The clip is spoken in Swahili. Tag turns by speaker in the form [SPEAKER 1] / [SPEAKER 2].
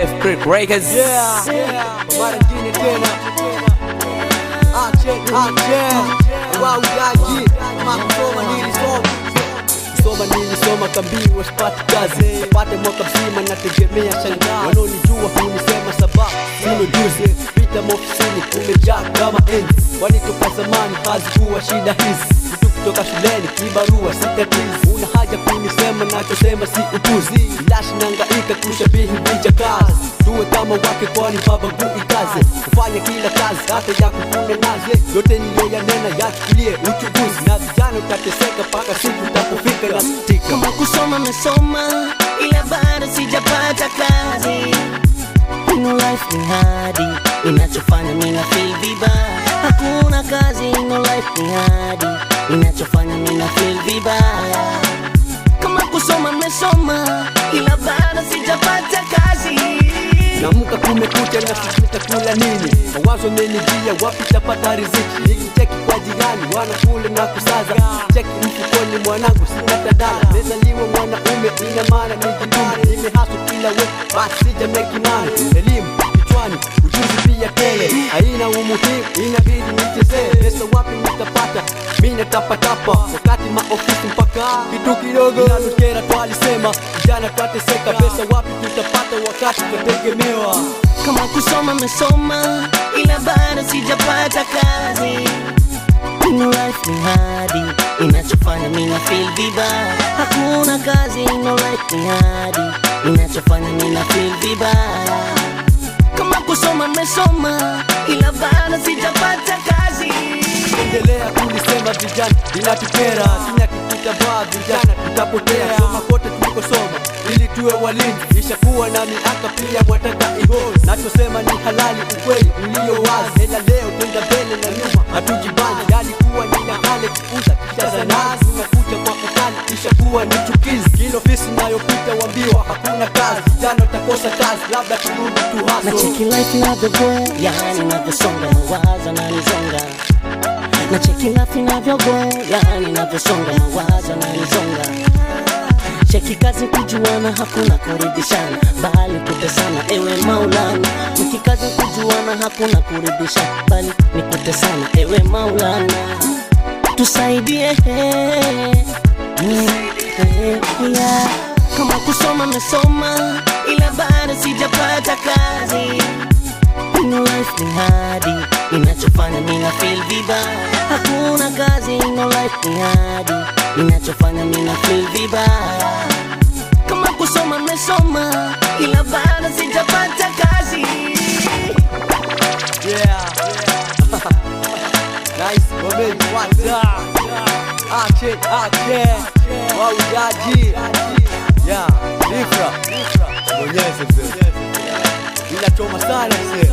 [SPEAKER 1] F-Creek Records.
[SPEAKER 2] Mara nyingine tena ache waujaji makusoma nilisoma kambi wasipati kazi sapate mwaka mzima nategemea shangaa wanaonijua hunisema sababu sino juzi pita mofisini kumejaa kama enzi kwani toka zamani hazikuwa shida hizi mtu kutoka shuleni kibarua sitatizi una haja kunisema nachosema si upuzi lashi nangaika kushabihi vija kazi tuwe kama wake kwani baba ngui kazi kufanya kila kazi hata ya kukune naze yote niliyoyanena yachukulie uchuguzi na vijana utateseka paka siku utakufika na stika
[SPEAKER 3] kama kusoma mesoma ila bado sijapata kazi. No life ni hadi inachofanya mina feel vibaya. Hakuna kazi, no life ni hadi inachofanya mina feel vibaya. Kama kusoma mesoma ila bado sijapata kazi.
[SPEAKER 2] Namuka kumekucha na sikuta kula nini mawazo menijia wapi tapata riziki nikicheki kwa jirani wanakula na kusaza cheki mfukoni mwanangu sina tadala nezaliwa mwanaume ina maana nijidume nimehaso kila we basi sija mekimani elimu kichwani ujuzi pia tele haina umuhimu inabidi nichezee pesa wapi nitapata mimi natapatapa wakati maofisi mpaka kitu kidogo inalokera twalisema vijana twateseka pesa wapi tutapata wakati tutategemewa
[SPEAKER 3] kama kusoma mesoma ila bado sijapata kazi. No life ni hadi inachofanya mina feel vibaya. Hakuna kazi, no life ni hadi inachofanya mina feel vibaya. Kama kusoma mesoma ila bado sijapata kazi.
[SPEAKER 2] endelea kulisema vijana inatukera sina kikutabaa vijana tutapotea soma kote tulikosoma ili tuwe walinzi ishakuwa na miaka pia mwataka ihozi nachosema ni halali ukweli ulio wazi ila leo twenda mbele na nyuma hatujibani yalikuwa ni ya kale kuuza kisha zanazi unakuja kwa ukali ishakuwa ni chukizi kila ofisi nayopita wambiwa hakuna kazi vijana utakosa kazi labda turudi tu haso
[SPEAKER 3] na cheki life inavyogo yani inavyosonga mawazo nanizonga na cheki life inavyogo yani inavyosonga mawazo nanizonga cheki kazi kujuana hakuna kuridhishana bali kutesana ewe Maulana cheki kazi kujuana hakuna kuridhishana bali ni kutesana ewe Maulana tusaidie yeah. Kama kusoma mesoma ila bado sijapata kazi. No life ni hadi inachofanya mina feel vibaya. Hakuna kazi, no life ni hadi inachofanya mina feel vibaya. Kama kusoma mesoma ila bado sijapata kazi.
[SPEAKER 2] Yeah. Nice, Bobe, what's up? Ache, waujaji. Yeah, Ifra. Bonyeze mzee. Inachoma sana mzee.